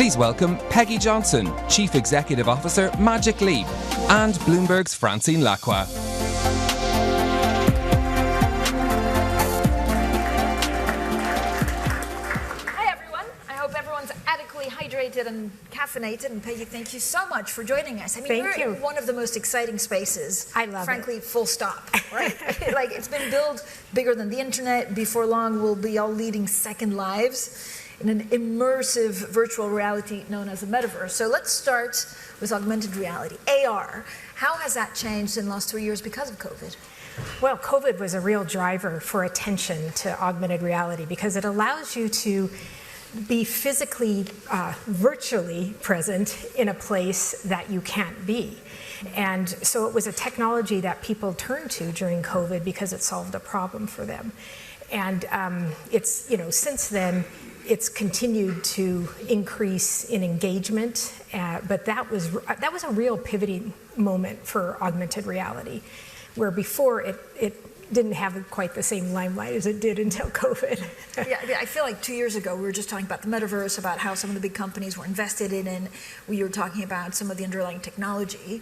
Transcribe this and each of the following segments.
Please welcome Peggy Johnson, Chief Executive Officer, Magic Leap, and Bloomberg's Francine Lacqua. Hydrated and caffeinated, and Peggy, thank you so much for joining us. I mean, we're in one of the most exciting spaces. I love frankly, it. Full stop, right? Like, it's been built bigger than the internet. Before long, we'll be all leading second lives in an immersive virtual reality known as the Metaverse. So let's start with augmented reality, AR. How has that changed in the last 3 years because of COVID? Well, COVID was a real driver for attention to augmented reality because it allows you to be physically, virtually present in a place that you can't be. And so it was a technology that people turned to during COVID because it solved a problem for them. And it's, since then, it's continued to increase in engagement, but that was a real pivoting moment for augmented reality, where before it didn't have quite the same limelight as it did until COVID. Yeah, I feel like 2 years ago we were just talking about the Metaverse, about how some of the big companies were invested in it. We were talking about some of the underlying technology,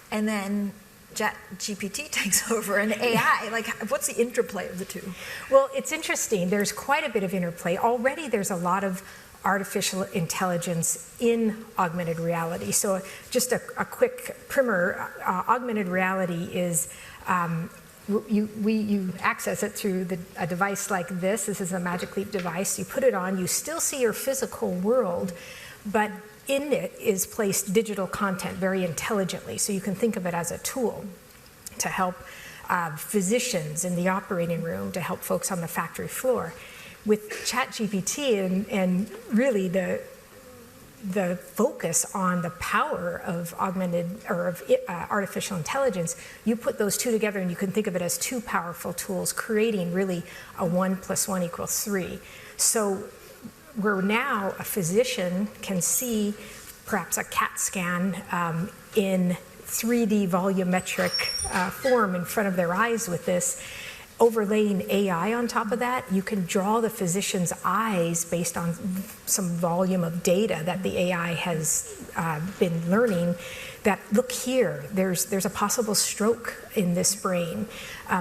and then GPT takes over and AI. Like, what's the interplay of the two? Well, it's interesting. There's quite a bit of interplay. Already there's a lot of artificial intelligence in augmented reality. So just a quick primer, augmented reality is you access it through a device like this. This is a Magic Leap device. You put it on, you still see your physical world, but in it is placed digital content very intelligently. So you can think of it as a tool to help physicians in the operating room, to help folks on the factory floor. With ChatGPT and really the focus on the power of artificial intelligence, you put those two together and you can think of it as two powerful tools, creating really a 1 + 1 = 3. So where now a physician can see perhaps a CAT scan in 3D volumetric form in front of their eyes with this, overlaying AI on top of that, you can draw the physician's eyes based on some volume of data that the AI has been learning, that look here, there's a possible stroke in this brain.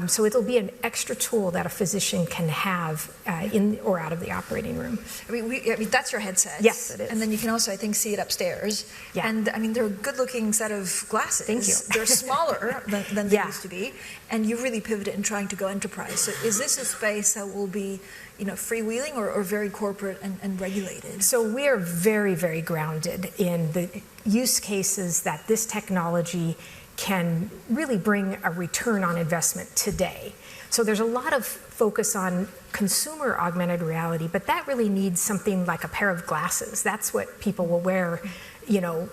So it'll be an extra tool that a physician can have in or out of the operating room. I mean, that's your headset. Yes, it is. And then you can also, I think, see it upstairs. Yeah. And I mean, they're a good-looking set of glasses. Thank you. They're smaller than they used to be, and you really pivoted in trying to go enterprise. So is this a space that will be, freewheeling or very corporate and regulated? So we are very, very grounded in the use cases that this technology can really bring a return on investment today. So there's a lot of focus on consumer augmented reality, but that really needs something like a pair of glasses. That's what people will wear,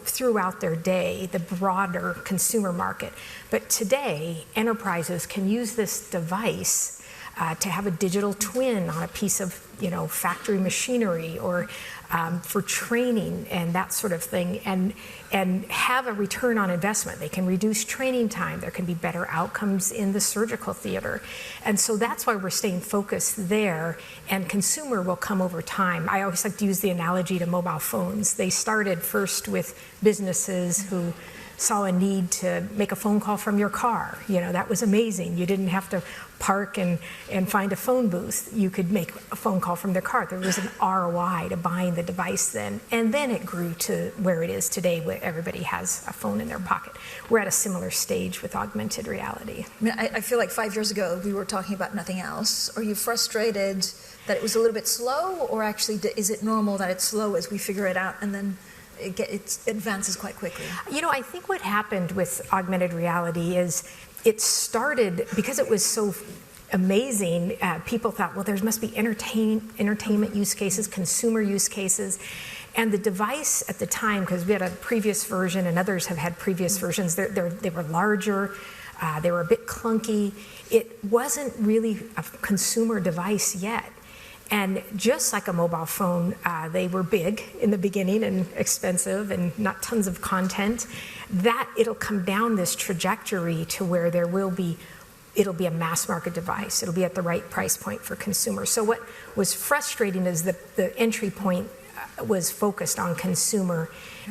throughout their day, the broader consumer market. But today, enterprises can use this device to have a digital twin on a piece of, factory machinery, or for training and that sort of thing, and have a return on investment. They can reduce training time. There can be better outcomes in the surgical theater. And so that's why we're staying focused there, and consumer will come over time. I always like to use the analogy to mobile phones. They started first with businesses who saw a need to make a phone call from your car. That was amazing. You didn't have to park and find a phone booth. You could make a phone call from their car. There was an ROI to buying the device then. And then it grew to where it is today, where everybody has a phone in their pocket. We're at a similar stage with augmented reality. I mean, I feel like 5 years ago, we were talking about nothing else. Are you frustrated that it was a little bit slow, or actually is it normal that it's slow as we figure it out and then it advances quite quickly? I think what happened with augmented reality is it started because it was so amazing. People thought, well, there must be entertainment use cases, consumer use cases. And the device at the time, because we had a previous version and others have had previous versions, they were larger, they were a bit clunky. It wasn't really a consumer device yet. And just like a mobile phone, they were big in the beginning and expensive and not tons of content. That it'll come down this trajectory to where it'll be a mass market device. It'll be at the right price point for consumers. So what was frustrating is the entry point was focused on consumer.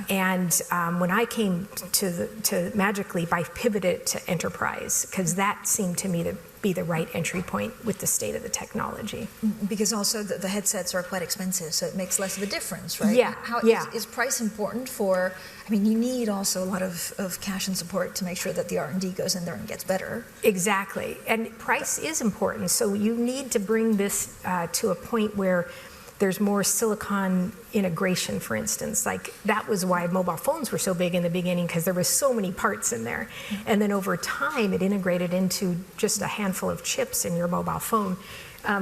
And when I came to Magic Leap, I pivoted to enterprise because that seemed to me to be the right entry point with the state of the technology. Because also the headsets are quite expensive, so it makes less of a difference, right? Yeah. Is price important for, I mean, you need also a lot of cash and support to make sure that the R&D goes in there and gets better. Exactly. And price is important. So you need to bring this to a point where there's more silicon integration, for instance. Like that was why mobile phones were so big in the beginning, because there was so many parts in there. And then over time, it integrated into just a handful of chips in your mobile phone.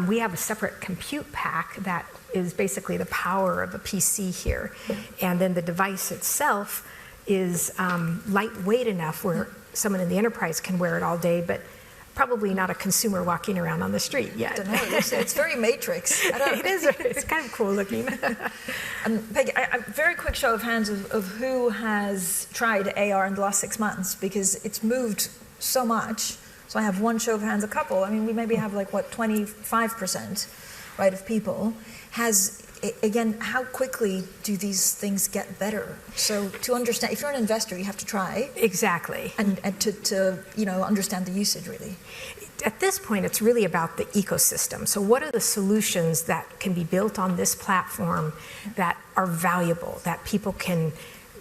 We have a separate compute pack that is basically the power of a PC here. And then the device itself is lightweight enough where someone in the enterprise can wear it all day, but probably not a consumer walking around on the street yet. I don't know. It's very Matrix. I don't know. It is. It's kind of cool looking. Peggy, a very quick show of hands of who has tried AR in the last 6 months, because it's moved so much. So I have one show of hands, a couple. I mean, we maybe have like, what, 25%, right, of people. Again, how quickly do these things get better? So to understand, if you're an investor, you have to try. Exactly. And to understand the usage, really. At this point, it's really about the ecosystem. So what are the solutions that can be built on this platform that are valuable, that people can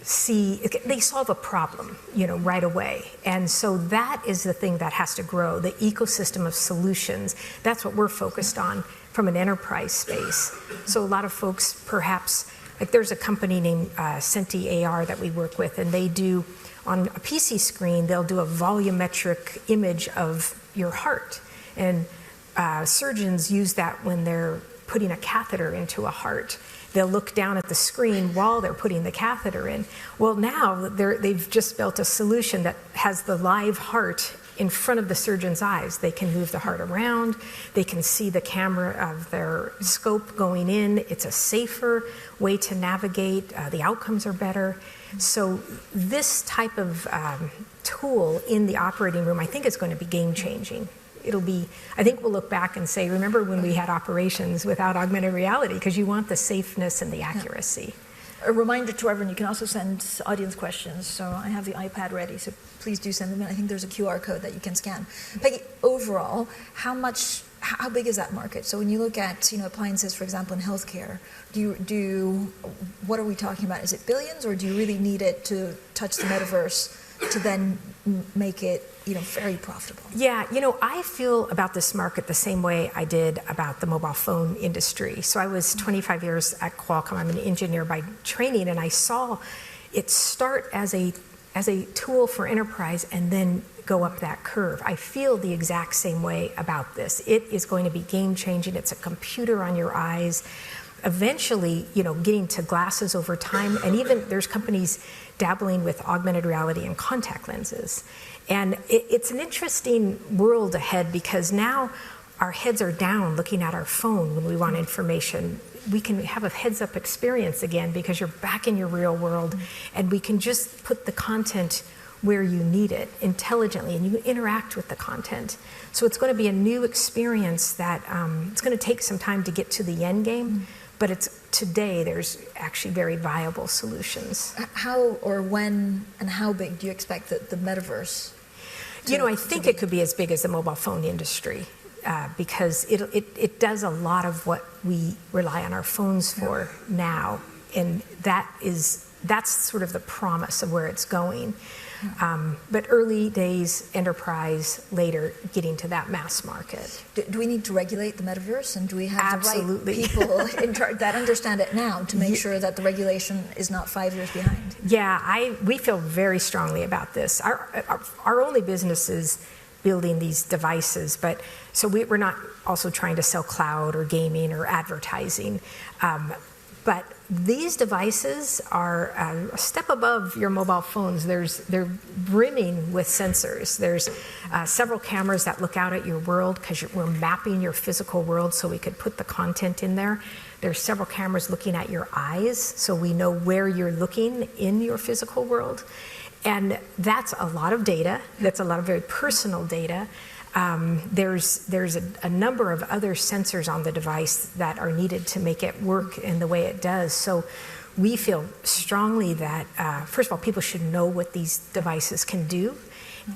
see, they solve a problem, right away. And so that is the thing that has to grow, the ecosystem of solutions. That's what we're focused on from an enterprise space. So a lot of folks perhaps, like there's a company named Senti AR that we work with, and they do, on a PC screen, they'll do a volumetric image of your heart. And surgeons use that when they're putting a catheter into a heart. They'll look down at the screen while they're putting the catheter in. Well, now they've just built a solution that has the live heart in front of the surgeon's eyes. They can move the heart around. They can see the camera of their scope going in. It's a safer way to navigate. The outcomes are better. So this type of tool in the operating room, I think, is going to be game-changing. I think we'll look back and say, remember when we had operations without augmented reality, because you want the safeness and the accuracy. A reminder to everyone, you can also send audience questions. So I have the iPad ready, so please do send them in. I think there's a QR code that you can scan. Peggy, overall, how big is that market? So when you look at appliances, for example, in healthcare, what are we talking about? Is it billions, or do you really need it to touch the metaverse to then make it very profitable? Yeah, I feel about this market the same way I did about the mobile phone industry. So I was 25 years at Qualcomm. I'm an engineer by training, and I saw it start as a tool for enterprise and then go up that curve. I feel the exact same way about this. It is going to be game-changing. It's a computer on your eyes. Eventually, getting to glasses over time, and even there's companies dabbling with augmented reality and contact lenses. And it's an interesting world ahead, because now our heads are down looking at our phone when we want information. We can have a heads-up experience again because you're back in your real world, and we can just put the content where you need it intelligently, and you interact with the content. So it's going to be a new experience that it's going to take some time to get to the end game. But today there's actually very viable solutions. How or when and how big do you expect the metaverse? I think it could be as big as the mobile phone industry, because it does a lot of what we rely on our phones for now, and that's sort of the promise of where it's going. But early days, enterprise, later getting to that mass market. Do we need to regulate the metaverse, and do we have Absolutely. the right people that understand it now to make sure that the regulation is not 5 years behind? Yeah, we feel very strongly about this. Our only business is building these devices, but so we're not also trying to sell cloud or gaming or advertising. But these devices are a step above your mobile phones. They're brimming with sensors. There's several cameras that look out at your world, because we're mapping your physical world so we could put the content in there. There's several cameras looking at your eyes, so we know where you're looking in your physical world. And that's a lot of data. That's a lot of very personal data. There's a number of other sensors on the device that are needed to make it work in the way it does. So we feel strongly that, first of all, people should know what these devices can do.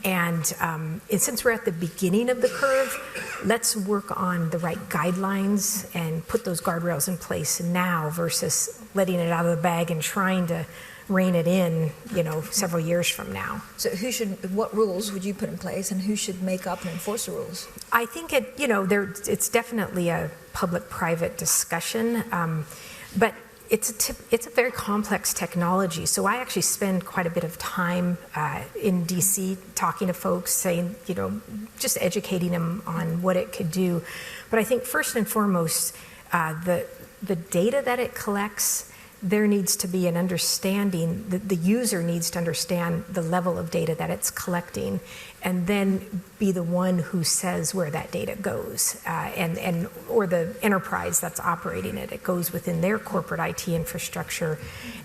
And since we're at the beginning of the curve, let's work on the right guidelines and put those guardrails in place now versus letting it out of the bag and trying to rein it in, several years from now. So what rules would you put in place, and who should make up and enforce the rules? I think it's definitely a public-private discussion, but it's a very complex technology. So I actually spend quite a bit of time in DC talking to folks, saying, just educating them on what it could do. But I think first and foremost, the data that it collects, there needs to be an understanding, the user needs to understand the level of data that it's collecting, and then be the one who says where that data goes, or the enterprise that's operating it. It goes within their corporate IT infrastructure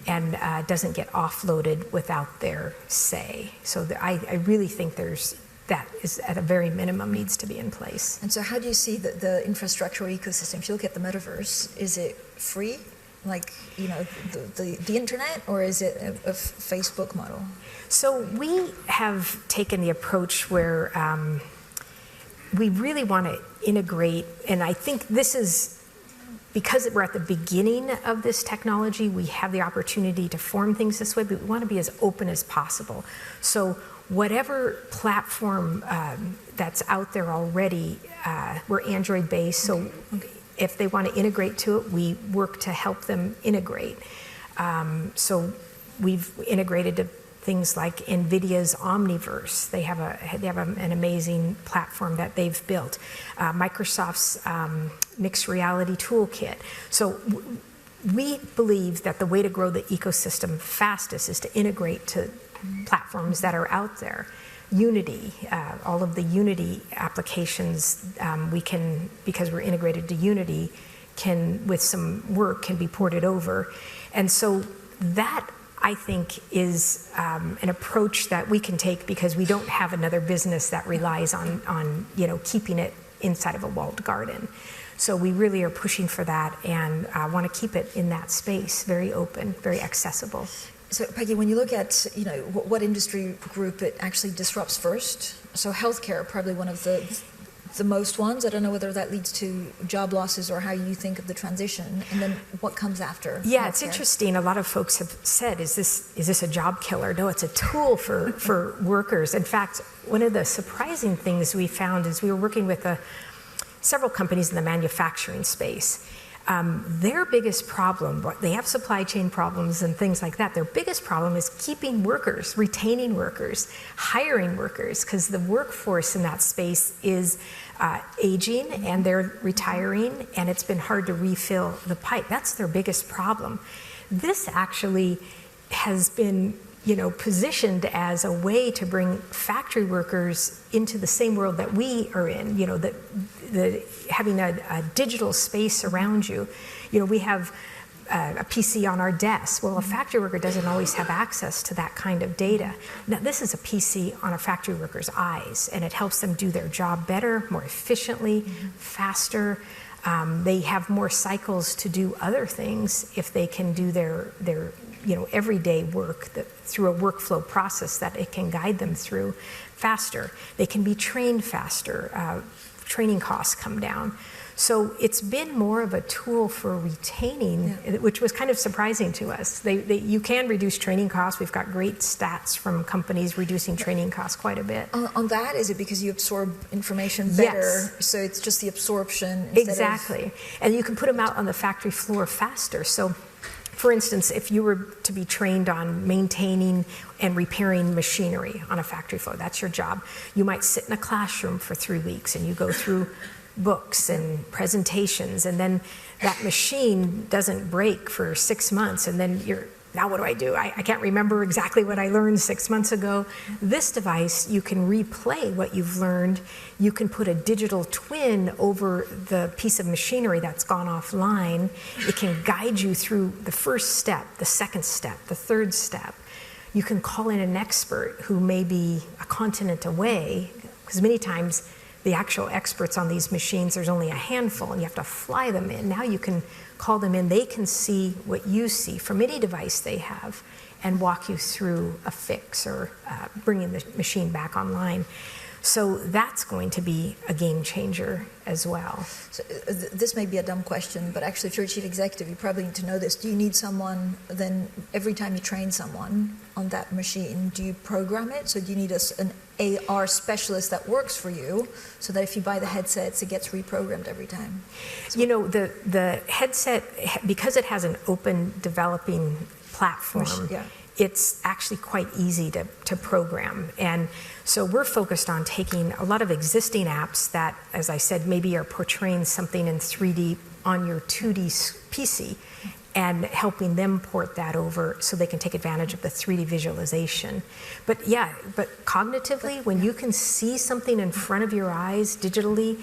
and doesn't get offloaded without their say. So I really think that is at a very minimum needs to be in place. And so how do you see the infrastructural ecosystem? If you look at the metaverse, is it free? Like, the internet, or is it a Facebook model? So we have taken the approach where we really want to integrate, and I think this is because we're at the beginning of this technology, we have the opportunity to form things this way, but we want to be as open as possible. So whatever platform that's out there already, we're Android-based, so if they want to integrate to it, we work to help them integrate. So we've integrated to things like NVIDIA's Omniverse. They have an amazing platform that they've built. Microsoft's mixed reality toolkit. So we believe that the way to grow the ecosystem fastest is to integrate to platforms that are out there. Unity, all of the Unity applications, we can, because we're integrated to Unity, with some work, can be ported over. And so that, I think, is an approach that we can take because we don't have another business that relies on keeping it inside of a walled garden. So we really are pushing for that and want to keep it in that space, very open, very accessible. So, Peggy, when you look at what industry group it actually disrupts first, so healthcare, probably one of the most ones. I don't know whether that leads to job losses or how you think of the transition, and then what comes after. Yeah, healthcare? It's interesting. A lot of folks have said, "Is this a job killer?" No, it's a tool for workers. In fact, one of the surprising things we found is we were working with several companies in the manufacturing space. Their biggest problem, they have supply chain problems and things like that. Their biggest problem is keeping workers, retaining workers, hiring workers, because the workforce in that space is aging and they're retiring, and it's been hard to refill the pipe. That's their biggest problem. This actually has been positioned as a way to bring factory workers into the same world that we are in, having a digital space around you. We have a PC on our desk. Well, a factory worker doesn't always have access to that kind of data. Now, this is a PC on a factory worker's eyes, and it helps them do their job better, more efficiently, faster. They have more cycles to do other things if they can do their everyday work through a workflow process that it can guide them through faster. They can be trained faster. Training costs come down. So it's been more of a tool for retaining, which was kind of surprising to us. You can reduce training costs. We've got great stats from companies reducing training costs quite a bit. On that, is it because you absorb information better? Yes. So it's just the absorption? Exactly. And you can put them out on the factory floor faster. So, for instance, if you were to be trained on maintaining and repairing machinery on a factory floor, that's your job. You might sit in a classroom for 3 weeks and you go through books and presentations, and then that machine doesn't break for 6 months, and then now what do? I can't remember exactly what I learned 6 months ago. This device, you can replay what you've learned. You can put a digital twin over the piece of machinery that's gone offline. It can guide you through the first step, the second step, the third step. You can call in an expert who may be a continent away, because many times the actual experts on these machines, there's only a handful, and you have to fly them in. Now you can call them in. They can see what you see from any device they have and walk you through a fix or bringing the machine back online. So that's going to be a game changer as well. So, this may be a dumb question, but actually if you're a chief executive, you probably need to know this. Do you need someone, then every time you train someone on that machine, do you program it? So do you need an AR specialist that works for you so that if you buy the headsets, it gets reprogrammed every time? So, the headset, because it has an open developing platform, yeah. It's actually quite easy to program. And so we're focused on taking a lot of existing apps that, as I said, maybe are portraying something in 3D on your 2D PC and helping them port that over so they can take advantage of the 3D visualization. But cognitively, when you can see something in front of your eyes digitally,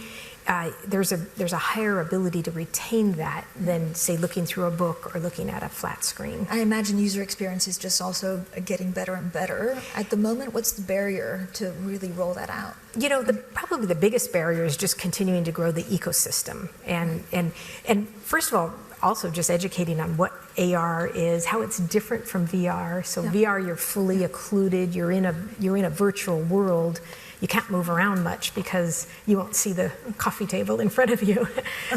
there's a higher ability to retain that than, say, looking through a book or looking at a flat screen. I imagine user experience is just also getting better and better. At the moment, what's the barrier to really roll that out? Probably the biggest barrier is just continuing to grow the ecosystem. And first of all, also just educating on what AR is, how it's different from VR. So VR, you're fully occluded, you're in a virtual world. You can't move around much because you won't see the coffee table in front of you.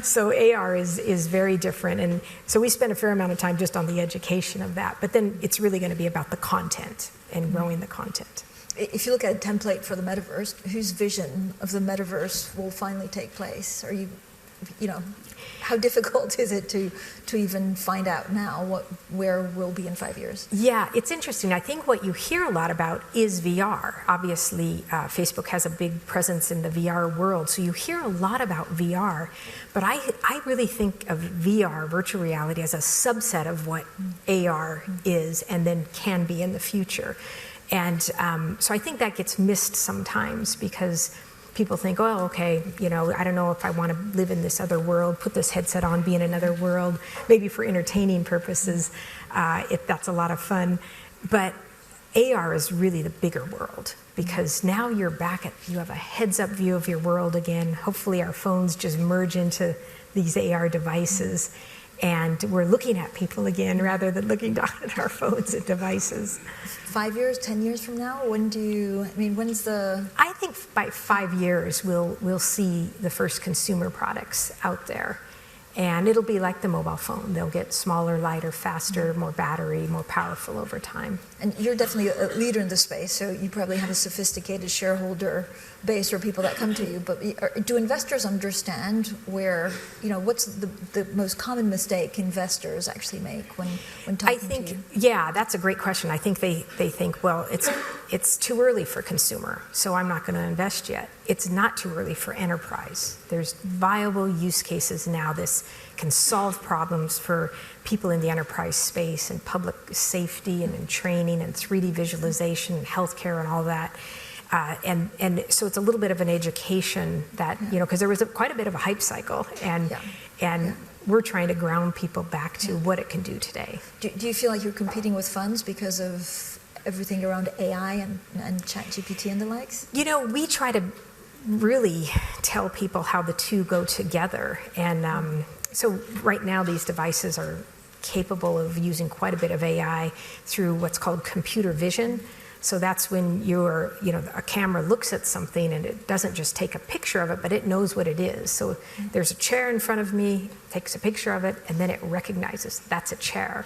So AR is very different. And so we spend a fair amount of time just on the education of that. But then it's really going to be about the content and growing the content. If you look at a template for the metaverse, whose vision of the metaverse will finally take place? Are you how difficult is it to even find out now where we'll be in 5 years? Yeah, it's interesting. I think what you hear a lot about is VR. Obviously, Facebook has a big presence in the VR world, so you hear a lot about VR. But I really think of VR, virtual reality, as a subset of what AR is and then can be in the future. And so I think that gets missed sometimes because people think, oh, okay, I don't know if I want to live in this other world, put this headset on, be in another world, maybe for entertaining purposes. That's a lot of fun. But AR is really the bigger world because now you have a heads-up view of your world again. Hopefully our phones just merge into these AR devices. And we're looking at people again rather than looking down at our phones and devices. 5 years, 10 years from now, when's the... I think by 5 years we'll see the first consumer products out there. And it'll be like the mobile phone. They'll get smaller, lighter, faster, more battery, more powerful over time. And you're definitely a leader in the space, so you probably have a sophisticated shareholder base or people that come to you. But do investors understand what's the most common mistake investors actually make when talking to you? Yeah, that's a great question. I think they think, well, it's too early for consumer, so I'm not going to invest yet. It's not too early for enterprise. There's viable use cases now. This can solve problems for people in the enterprise space and public safety and in training and 3D visualization and healthcare and all that. And so it's a little bit of an education that, because there was quite a bit of a hype cycle and we're trying to ground people back to what it can do today. Do you feel like you're competing with funds because of everything around AI and ChatGPT and the likes? We try to really tell people how the two go together. And so right now these devices are capable of using quite a bit of AI through what's called computer vision. So that's when a camera looks at something and it doesn't just take a picture of it, but it knows what it is. So there's a chair in front of me, takes a picture of it, and then it recognizes that's a chair.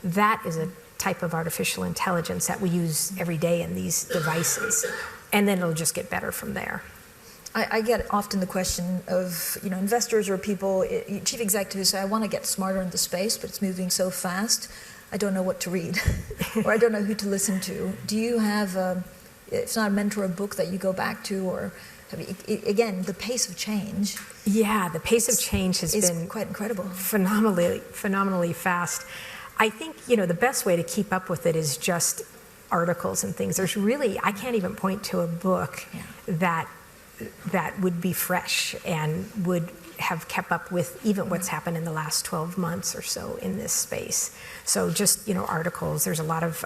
That is a type of artificial intelligence that we use every day in these devices. And then it'll just get better from there. I get often the question of, investors or people, chief executives say, I want to get smarter in the space, but it's moving so fast, I don't know what to read, or I don't know who to listen to. Do you have, if not a mentor, a book that you go back to, or, again, the pace of change? Yeah, the pace of change has been quite incredible. Phenomenally fast. I think, the best way to keep up with it is just articles and things. I can't even point to a book that would be fresh and would have kept up with even what's happened in the last 12 months or so in this space. So just, articles. There's a lot of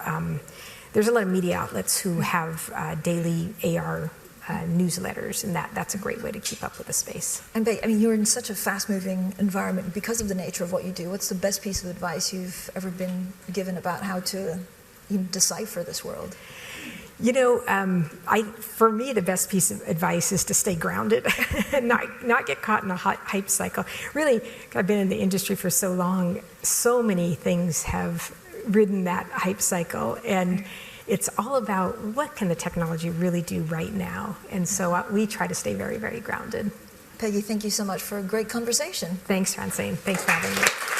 media outlets who have daily AR newsletters, and that's a great way to keep up with the space. And Peggy, I mean, you're in such a fast-moving environment because of the nature of what you do. What's the best piece of advice you've ever been given about how to decipher this world? You know, for me, the best piece of advice is to stay grounded and not get caught in a hype cycle. Really, I've been in the industry for so long, so many things have ridden that hype cycle, and it's all about what can the technology really do right now. And so we try to stay very, very grounded. Peggy, thank you so much for a great conversation. Thanks, Francine. Thanks for having me.